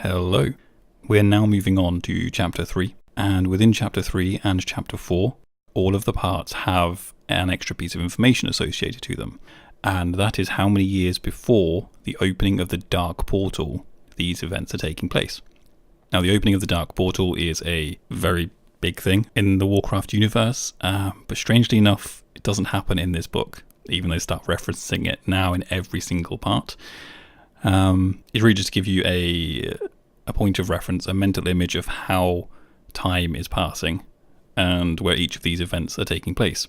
Hello. We're now moving on to Chapter 3, and within Chapter 3 and Chapter 4, all of the parts have an extra piece of information associated to them, and that is how many years before the opening of the Dark Portal these events are taking place. Now, the opening of the Dark Portal is a very big thing in the Warcraft universe, but strangely enough, it doesn't happen in this book, even though they start referencing it now in every single part. It really just gives you a point of reference, a mental image of how time is passing and where each of these events are taking place.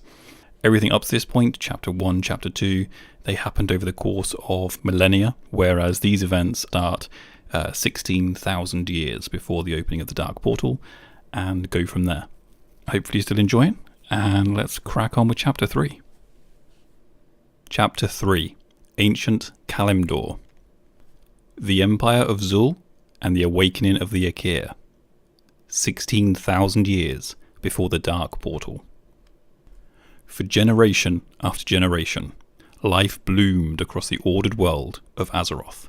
Everything up to this point, Chapter 1, Chapter 2, they happened over the course of millennia, whereas these events start 16,000 years before the opening of the Dark Portal and go from there. Hopefully you're still enjoying, and let's crack on with Chapter 3. Chapter 3, Ancient Kalimdor. The Empire of Zul and the Awakening of the Akir. 16,000 years before the Dark Portal. For generation after generation, life bloomed across the ordered world of Azeroth.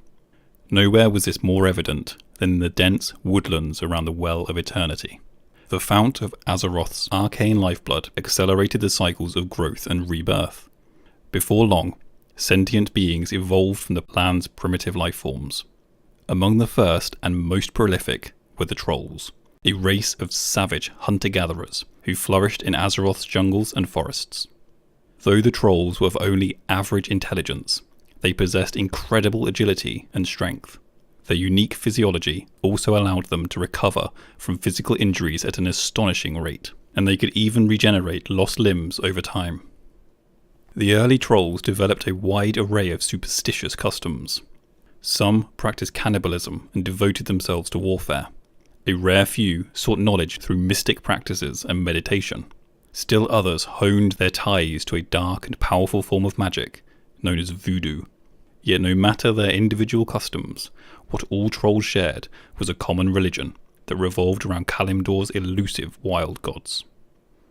Nowhere was this more evident than in the dense woodlands around the Well of Eternity. The fount of Azeroth's arcane lifeblood accelerated the cycles of growth and rebirth. Before long, sentient beings evolved from the land's primitive life forms. Among the first and most prolific were the Trolls, a race of savage hunter-gatherers who flourished in Azeroth's jungles and forests. Though the Trolls were of only average intelligence, they possessed incredible agility and strength. Their unique physiology also allowed them to recover from physical injuries at an astonishing rate, and they could even regenerate lost limbs over time. The early Trolls developed a wide array of superstitious customs. Some practiced cannibalism and devoted themselves to warfare. A rare few sought knowledge through mystic practices and meditation. Still others honed their ties to a dark and powerful form of magic known as voodoo. Yet no matter their individual customs, what all Trolls shared was a common religion that revolved around Kalimdor's elusive wild gods.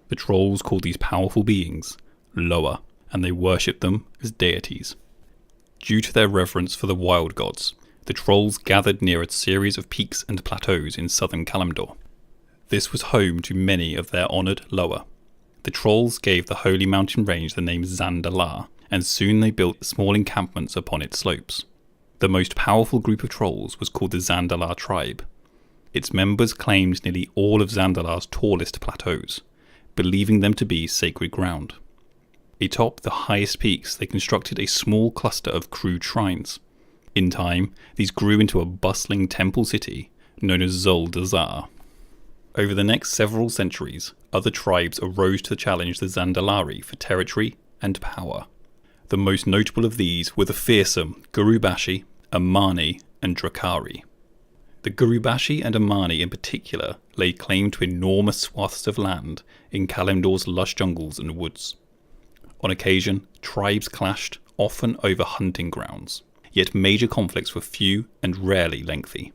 The Trolls called these powerful beings Loa, and they worshipped them as deities. Due to their reverence for the wild gods, the Trolls gathered near a series of peaks and plateaus in southern Kalimdor. This was home to many of their honoured Loa. The Trolls gave the holy mountain range the name Zandalar, and soon they built small encampments upon its slopes. The most powerful group of Trolls was called the Zandalar tribe. Its members claimed nearly all of Zandalar's tallest plateaus, believing them to be sacred ground. Atop the highest peaks, they constructed a small cluster of crude shrines. In time, these grew into a bustling temple city known as Zul Dazar. Over the next several centuries, other tribes arose to challenge the Zandalari for territory and power. The most notable of these were the fearsome Gurubashi, Amani, and Drakari. The Gurubashi and Amani in particular laid claim to enormous swaths of land in Kalimdor's lush jungles and woods. On occasion, tribes clashed, often over hunting grounds, yet major conflicts were few and rarely lengthy.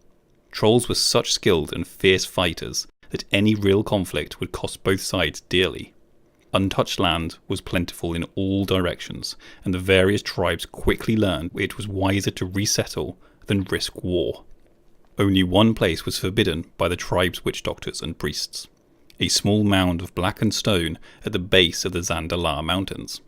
Trolls were such skilled and fierce fighters that any real conflict would cost both sides dearly. Untouched land was plentiful in all directions, and the various tribes quickly learned it was wiser to resettle than risk war. Only one place was forbidden by the tribe's witch doctors and priests. A small mound of blackened stone at the base of the Zandalar mountains.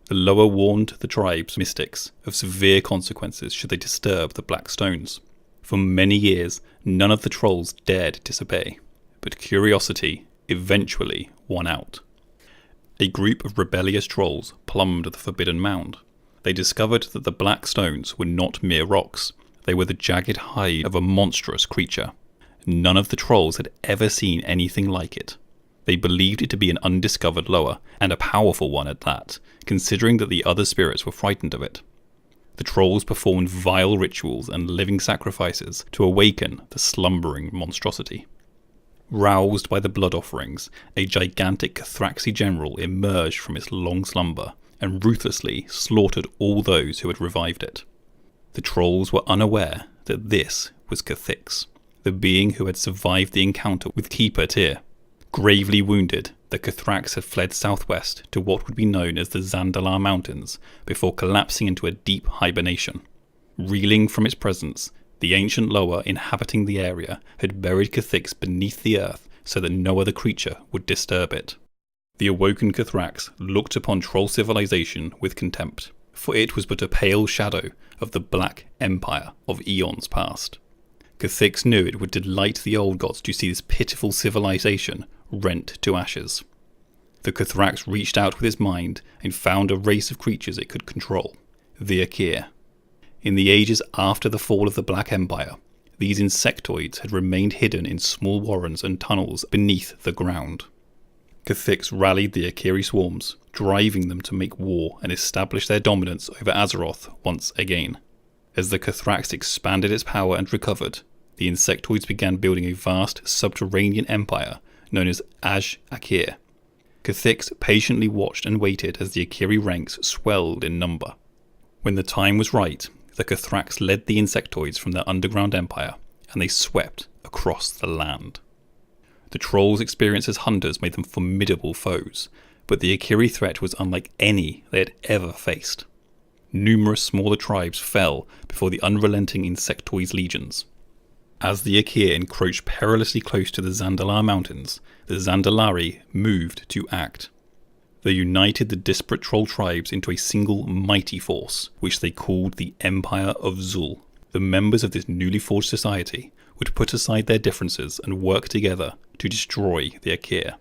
The Loa warned the tribe's mystics of severe consequences should they disturb the black stones. For many years, none of the Trolls dared disobey, but curiosity eventually won out. A group of rebellious Trolls plumbed the forbidden mound. They discovered that the black stones were not mere rocks, they were the jagged hide of a monstrous creature. None of the Trolls had ever seen anything like it. They believed it to be an undiscovered Loa, and a powerful one at that, considering that the other spirits were frightened of it. The Trolls performed vile rituals and living sacrifices to awaken the slumbering monstrosity. Roused by the blood offerings, a gigantic Cathraxi general emerged from its long slumber and ruthlessly slaughtered all those who had revived it. The Trolls were unaware that this was Cathix, the being who had survived the encounter with Keeper Tyr. Gravely wounded, the Cathrax had fled southwest to what would be known as the Zandalar Mountains before collapsing into a deep hibernation. Reeling from its presence, The ancient Loa inhabiting the area had buried Cathix beneath the earth so that no other creature would disturb it. The awoken Cathrax looked upon troll civilization with contempt, for it was but a pale shadow of the Black Empire of eons past. Cathix knew it would delight the old gods to see this pitiful civilization rent to ashes. The Cathrax reached out with its mind and found a race of creatures it could control, the Akir. In the ages after the fall of the Black Empire, these insectoids had remained hidden in small warrens and tunnels beneath the ground. Cathix rallied the Akiri swarms, driving them to make war and establish their dominance over Azeroth once again. As the Cathrax expanded its power and recovered, the insectoids began building a vast subterranean empire known as Akir. Cathix patiently watched and waited as the Akiri ranks swelled in number. When the time was right, the Cathrax led the insectoids from their underground empire, and they swept across the land. The trolls' experience as hunters made them formidable foes, but the Akiri threat was unlike any they had ever faced. Numerous smaller tribes fell before the unrelenting insectoids' legions. As the Akir encroached perilously close to the Zandalar Mountains, the Zandalari moved to act. They united the disparate troll tribes into a single mighty force, which they called the Empire of Zul. The members of this newly forged society would put aside their differences and work together to destroy the Akir.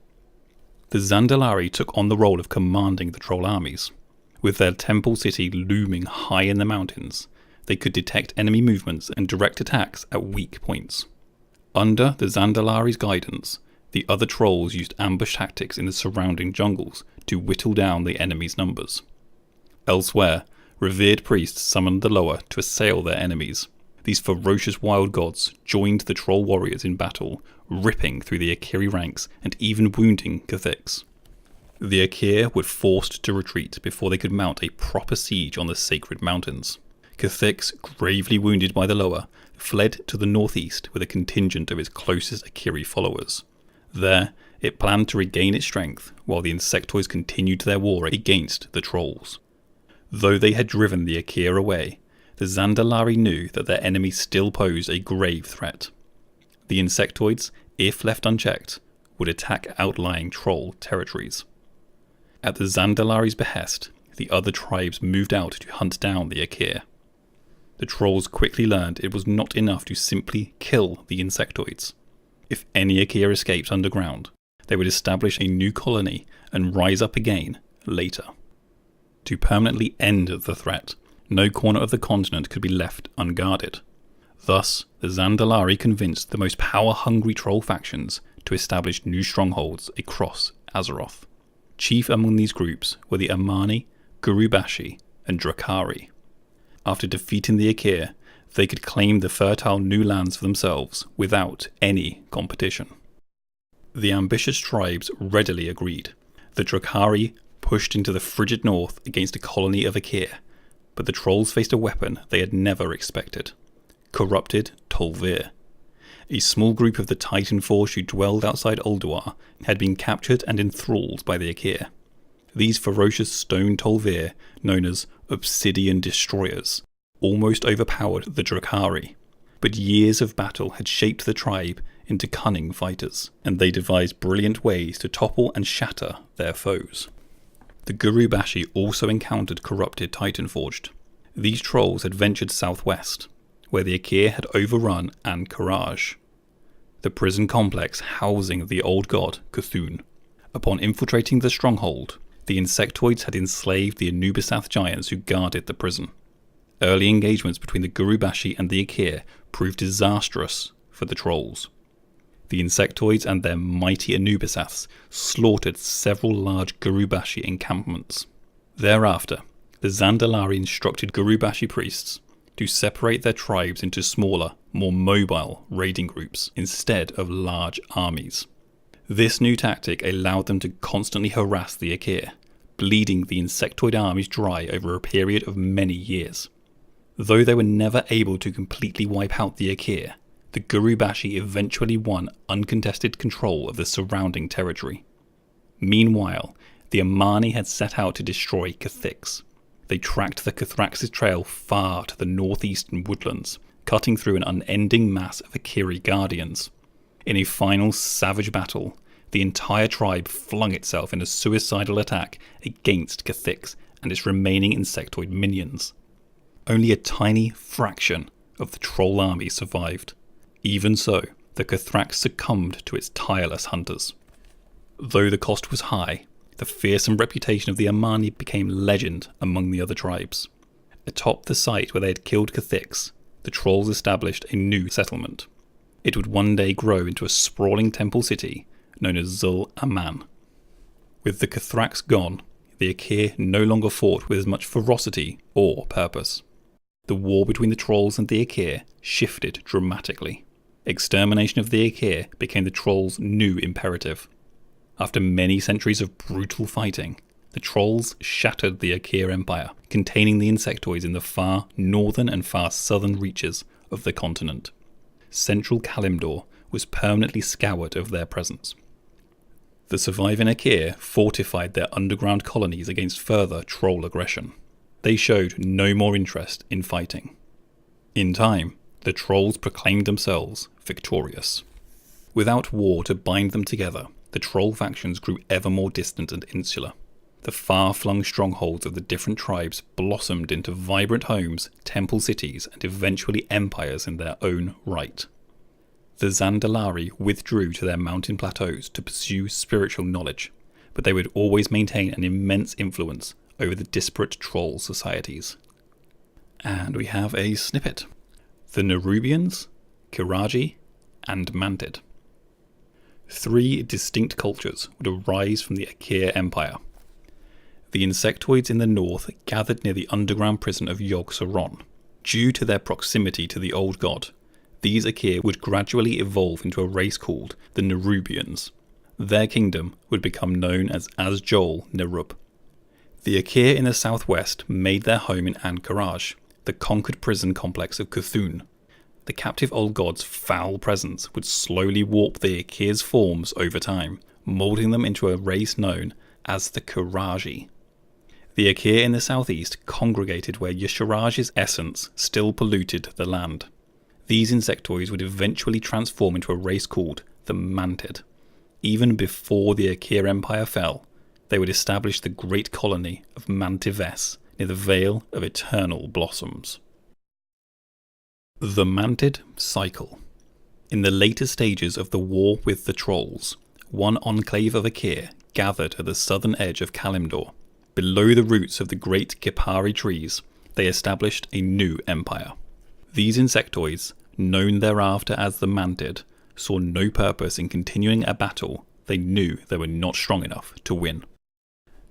The Zandalari took on the role of commanding the troll armies. With their temple city looming high in the mountains, they could detect enemy movements and direct attacks at weak points. Under the Zandalari's guidance, the other trolls used ambush tactics in the surrounding jungles to whittle down the enemy's numbers. Elsewhere, revered priests summoned the Loa to assail their enemies. These ferocious wild gods joined the troll warriors in battle, ripping through the Akiri ranks and even wounding Cathix. The Akir were forced to retreat before they could mount a proper siege on the sacred mountains. Cathix, gravely wounded by the Loa, fled to the northeast with a contingent of its closest Akiri followers. There, it planned to regain its strength while the insectoids continued their war against the trolls. Though they had driven the Akir away, the Zandalari knew that their enemy still posed a grave threat. The insectoids, if left unchecked, would attack outlying troll territories. At the Zandalari's behest, the other tribes moved out to hunt down the Akir. The trolls quickly learned it was not enough to simply kill the insectoids. If any Akir escaped underground, they would establish a new colony and rise up again later. To permanently end the threat, no corner of the continent could be left unguarded. Thus, the Zandalari convinced the most power-hungry troll factions to establish new strongholds across Azeroth. Chief among these groups were the Amani, Gurubashi, and Drakari. After defeating the Akir, they could claim the fertile new lands for themselves without any competition. The ambitious tribes readily agreed. The Drakari pushed into the frigid north against a colony of Akir, but the trolls faced a weapon they had never expected: corrupted Tol'vir. A small group of the Titan Force who dwelled outside Ulduar had been captured and enthralled by the Akir. These ferocious stone Tol'vir, known as Obsidian Destroyers, almost overpowered the Drakari, but years of battle had shaped the tribe into cunning fighters, and they devised brilliant ways to topple and shatter their foes. The Gurubashi also encountered corrupted Titanforged. These trolls had ventured southwest, where the Akir had overrun Ahn'Qiraj, the prison complex housing the old god Cthulhu. Upon infiltrating the stronghold, the insectoids had enslaved the Anubisath giants who guarded the prison. Early engagements between the Gurubashi and the Akir proved disastrous for the trolls. The insectoids and their mighty Anubisaths slaughtered several large Gurubashi encampments. Thereafter, the Zandalari instructed Gurubashi priests to separate their tribes into smaller, more mobile raiding groups instead of large armies. This new tactic allowed them to constantly harass the Akir, bleeding the insectoid armies dry over a period of many years. Though they were never able to completely wipe out the Akir, the Gurubashi eventually won uncontested control of the surrounding territory. Meanwhile, the Amani had set out to destroy Cathix. They tracked the Cathrax's trail far to the northeastern woodlands, cutting through an unending mass of Akiri guardians. In a final savage battle, the entire tribe flung itself in a suicidal attack against Cathix and its remaining insectoid minions. Only a tiny fraction of the troll army survived. Even so, the Cathrax succumbed to its tireless hunters. Though the cost was high, the fearsome reputation of the Amani became legend among the other tribes. Atop the site where they had killed Cathix, the trolls established a new settlement. It would one day grow into a sprawling temple city known as Zul-Aman. With the Cathrax gone, the Akir no longer fought with as much ferocity or purpose. The war between the trolls and the Akir shifted dramatically. Extermination of the Akir became the trolls' new imperative. After many centuries of brutal fighting, the trolls shattered the Akir Empire, containing the insectoids in the far northern and far southern reaches of the continent. Central Kalimdor was permanently scoured of their presence. The surviving Akir fortified their underground colonies against further troll aggression. They showed no more interest in fighting. In time, the trolls proclaimed themselves victorious. Without war to bind them together, the troll factions grew ever more distant and insular. The far-flung strongholds of the different tribes blossomed into vibrant homes, temple cities, and eventually empires in their own right. The Zandalari withdrew to their mountain plateaus to pursue spiritual knowledge, but they would always maintain an immense influence over the disparate troll societies. And we have a snippet. The Nerubians, Kiraji, and Mantid. 3 distinct cultures would arise from the Akir Empire. The insectoids in the north gathered near the underground prison of Yog-Saron. Due to their proximity to the old god, these Akir would gradually evolve into a race called the Nerubians. Their kingdom would become known as Azjol Nerub. The Akir in the southwest made their home in Ankaraj, the conquered prison complex of Cthulhu. The captive old god's foul presence would slowly warp the Akir's forms over time, moulding them into a race known as the Kiraji. The Akir in the southeast congregated where Yisharaj's essence still polluted the land. These insectoids would eventually transform into a race called the Mantid. Even before the Akir Empire fell, they would establish the great colony of Mantives near the Vale of Eternal Blossoms. The Mantid Cycle. In the later stages of the war with the trolls, one enclave of Akir gathered at the southern edge of Kalimdor. Below the roots of the great Kipari trees, they established a new empire. These insectoids, known thereafter as the Mantid, saw no purpose in continuing a battle they knew they were not strong enough to win.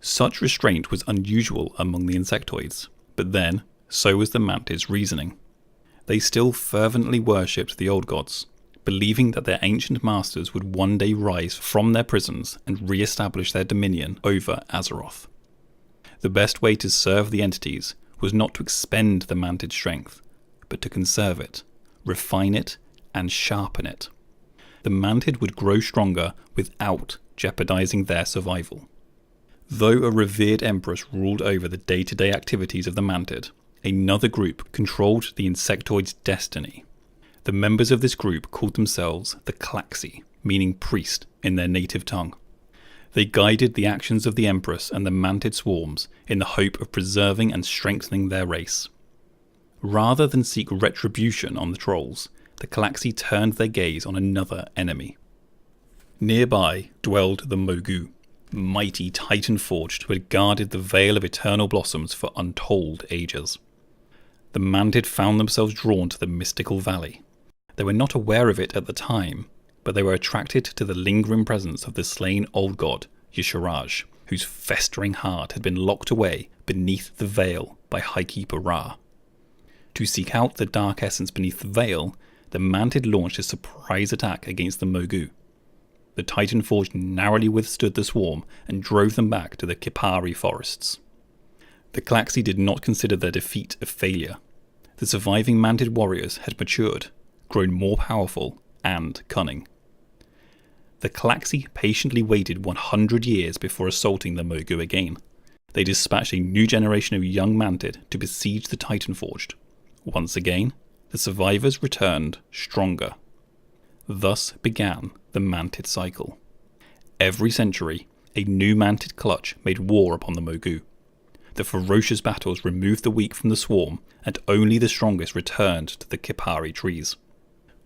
Such restraint was unusual among the insectoids, but then, so was the Mantid's reasoning. They still fervently worshipped the old gods, believing that their ancient masters would one day rise from their prisons and re-establish their dominion over Azeroth. The best way to serve the entities was not to expend the Mantid strength, but to conserve it, refine it, and sharpen it. The Mantid would grow stronger without jeopardizing their survival. Though a revered empress ruled over the day-to-day activities of the Mantid, another group controlled the insectoid's destiny. The members of this group called themselves the Klaxi, meaning priest in their native tongue. They guided the actions of the empress and the Mantid swarms in the hope of preserving and strengthening their race. Rather than seek retribution on the trolls, the Klaxi turned their gaze on another enemy. Nearby dwelled the Mogu, mighty Titan-forged who had guarded the Vale of Eternal Blossoms for untold ages. The Mantid found themselves drawn to the mystical valley. They were not aware of it at the time, but they were attracted to the lingering presence of the slain old god, Yisharaj, whose festering heart had been locked away beneath the veil by Highkeeper Ra. To seek out the dark essence beneath the veil, the Mantid launched a surprise attack against the Mogu. The Titan-forged narrowly withstood the swarm and drove them back to the Kipari forests. The Klaxi did not consider their defeat a failure. The surviving Mantid warriors had matured, grown more powerful and cunning. The Klaxi patiently waited 100 years before assaulting the Mogu again. They dispatched a new generation of young Mantid to besiege the Titan-forged. Once again, the survivors returned stronger. Thus began the Mantid Cycle. Every century, a new Mantid clutch made war upon the Mogu. The ferocious battles removed the weak from the swarm, and only the strongest returned to the Kipari trees.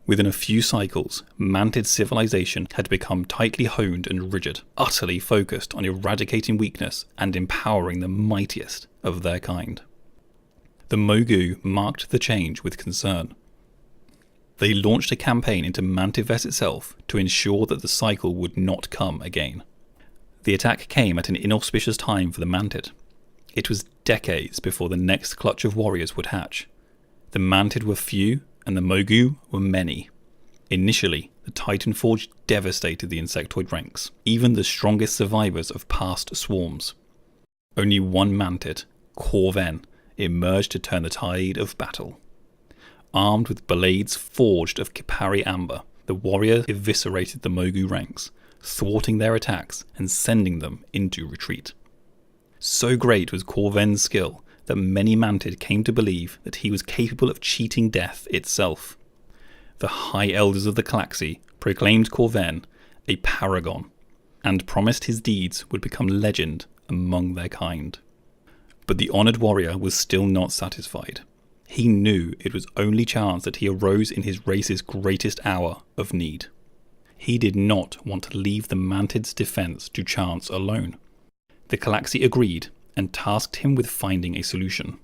Within a few cycles, Mantid civilization had become tightly honed and rigid, utterly focused on eradicating weakness and empowering the mightiest of their kind. The Mogu marked the change with concern. They launched a campaign into Mantivest itself to ensure that the cycle would not come again. The attack came at an inauspicious time for the Mantid. It was decades before the next clutch of warriors would hatch. The Mantid were few and the Mogu were many. Initially, the Titan Forge devastated the insectoid ranks, even the strongest survivors of past swarms. Only one Mantid, Corven, emerged to turn the tide of battle. Armed with blades forged of Kipari amber, the warrior eviscerated the Mogu ranks, thwarting their attacks and sending them into retreat. So great was Corven's skill that many Mantid came to believe that he was capable of cheating death itself. The High Elders of the Calaxy proclaimed Corven a paragon, and promised his deeds would become legend among their kind. But the honoured warrior was still not satisfied. He knew it was only chance that he arose in his race's greatest hour of need. He did not want to leave the Mantid's defence to chance alone. The Calaxy agreed and tasked him with finding a solution.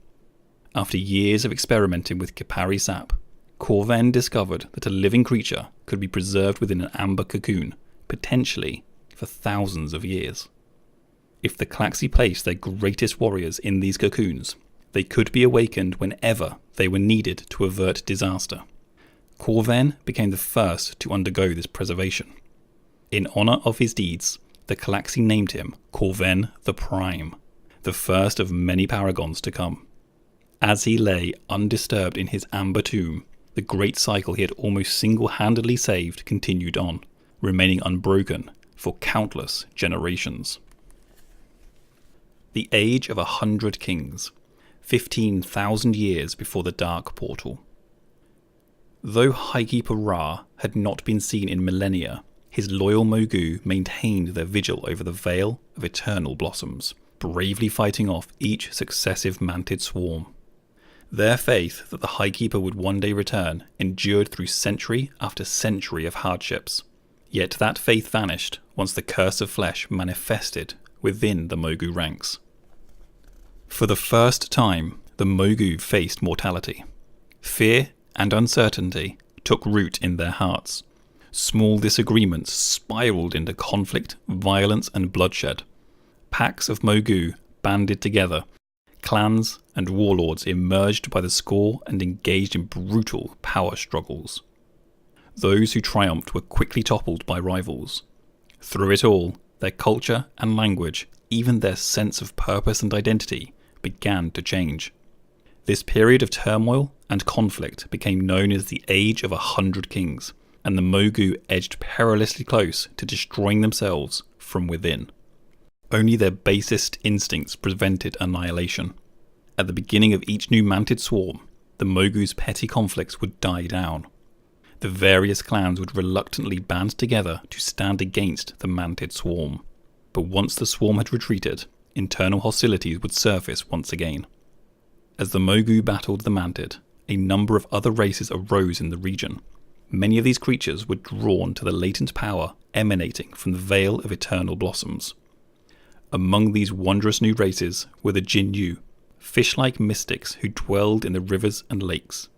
After years of experimenting with Kipari sap, Corven discovered that a living creature could be preserved within an amber cocoon, potentially for thousands of years. If the Calaxy placed their greatest warriors in these cocoons, they could be awakened whenever they were needed to avert disaster. Corven became the first to undergo this preservation. In honour of his deeds, the Calaxy named him Corven the Prime, the first of many paragons to come. As he lay undisturbed in his amber tomb, the great cycle he had almost single-handedly saved continued on, remaining unbroken for countless generations. The age of 100 kings, 15,000 years before the Dark Portal. Though Highkeeper Ra had not been seen in millennia, his loyal Mogu maintained their vigil over the Veil of Eternal Blossoms, bravely fighting off each successive Mantid swarm. Their faith that the Highkeeper would one day return endured through century after century of hardships. Yet that faith vanished once the curse of flesh manifested within the Mogu ranks. For the first time, the Mogu faced mortality. Fear and uncertainty took root in their hearts. Small disagreements spiraled into conflict, violence and bloodshed. Packs of Mogu banded together. Clans and warlords emerged by the score and engaged in brutal power struggles. Those who triumphed were quickly toppled by rivals. Through it all, their culture and language, even their sense of purpose and identity, began to change. This period of turmoil and conflict became known as the Age of 100 Kings, and the Mogu edged perilously close to destroying themselves from within. Only their basest instincts prevented annihilation. At the beginning of each new Mantid swarm, the Mogu's petty conflicts would die down. The various clans would reluctantly band together to stand against the Mantid swarm. But once the swarm had retreated, internal hostilities would surface once again. As the Mogu battled the Mantid, a number of other races arose in the region. Many of these creatures were drawn to the latent power emanating from the Veil of Eternal Blossoms. Among these wondrous new races were the Jinyu, fish-like mystics who dwelled in the rivers and lakes.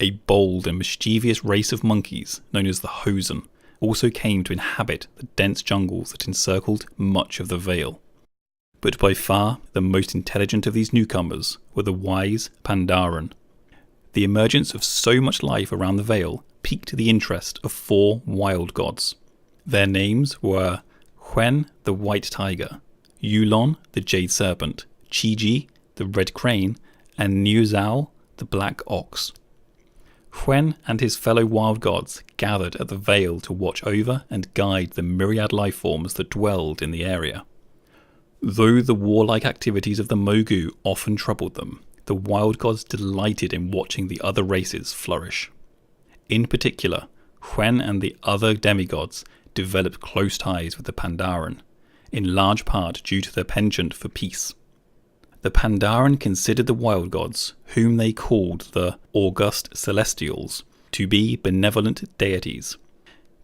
A bold and mischievous race of monkeys, known as the Hosen, also came to inhabit the dense jungles that encircled much of the Vale. But by far the most intelligent of these newcomers were the wise Pandaren. The emergence of so much life around the Vale piqued the interest of 4 wild gods. Their names were Huen, the white tiger, Yulon, the jade serpent, Chiji, the red crane, and Niuzao, the black ox. Huen and his fellow wild gods gathered at the Vale to watch over and guide the myriad life forms that dwelled in the area. Though the warlike activities of the Mogu often troubled them, the wild gods delighted in watching the other races flourish. In particular, Hwen and the other demigods developed close ties with the Pandaren, in large part due to their penchant for peace. The Pandaren considered the wild gods, whom they called the August Celestials, to be benevolent deities.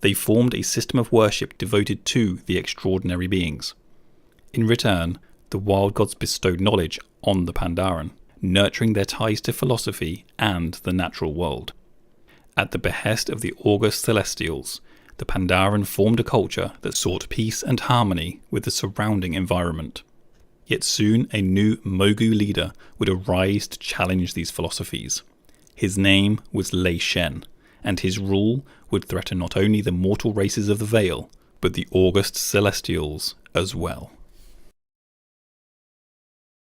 They formed a system of worship devoted to the extraordinary beings. In return, the wild gods bestowed knowledge on the Pandaren, nurturing their ties to philosophy and the natural world. At the behest of the August Celestials, the Pandaren formed a culture that sought peace and harmony with the surrounding environment. Yet soon a new Mogu leader would arise to challenge these philosophies. His name was Lei Shen, and his rule would threaten not only the mortal races of the Vale, but the August Celestials as well.